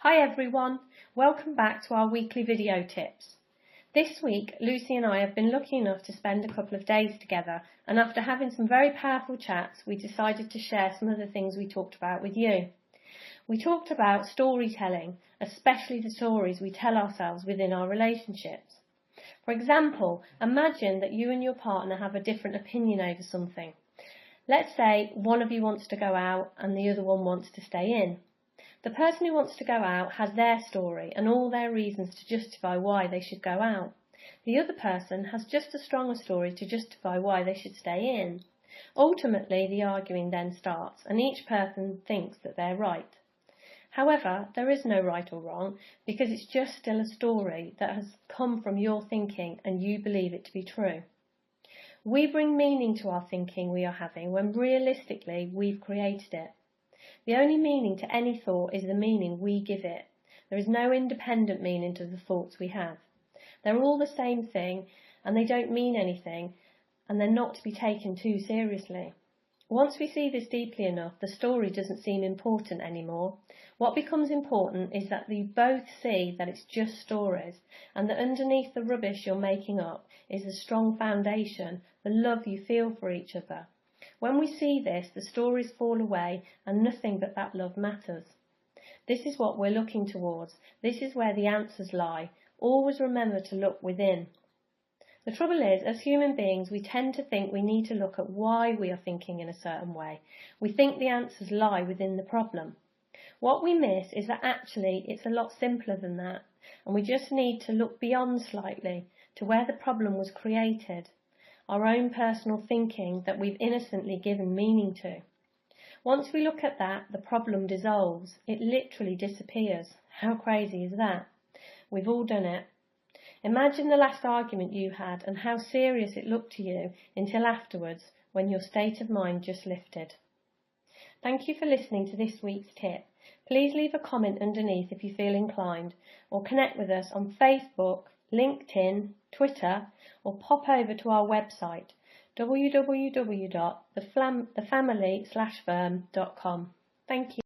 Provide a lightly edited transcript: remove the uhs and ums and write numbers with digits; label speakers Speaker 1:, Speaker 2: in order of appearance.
Speaker 1: Hi everyone, welcome back to our weekly video tips. This week Lucy and I have been lucky enough to spend a couple of days together, and after having some very powerful chats we decided to share some of the things we talked about with you. We talked about storytelling, especially the stories we tell ourselves within our relationships. For example, imagine that you and your partner have a different opinion over something. Let's say one of you wants to go out and the other one wants to stay in. The person who wants to go out has their story and all their reasons to justify why they should go out. The other person has just as strong a story to justify why they should stay in. Ultimately, the arguing then starts, and each person thinks that they're right. However, there is no right or wrong, because it's just still a story that has come from your thinking and you believe it to be true. We bring meaning to our thinking we are having when realistically we've created it. The only meaning to any thought is the meaning we give it. There is no independent meaning to the thoughts we have. They're all the same thing, and they don't mean anything, and they're not to be taken too seriously. Once we see this deeply enough, the story doesn't seem important anymore. What becomes important is that you both see that it's just stories, and that underneath the rubbish you're making up is a strong foundation, the love you feel for each other. When we see this, the stories fall away and nothing but that love matters. This is what we're looking towards. This is where the answers lie. Always remember to look within. The trouble is, as human beings, we tend to think we need to look at why we are thinking in a certain way. We think the answers lie within the problem. What we miss is that actually it's a lot simpler than that, and we just need to look beyond slightly to where the problem was created. Our own personal thinking that we've innocently given meaning to. Once we look at that, the problem dissolves. It literally disappears. How crazy is that? We've all done it. Imagine the last argument you had and how serious it looked to you until afterwards, when your state of mind just lifted. Thank you for listening to this week's tip. Please leave a comment underneath if you feel inclined, or connect with us on Facebook, LinkedIn, Twitter, or pop over to our website www.thefamily/firm.com. Thank you.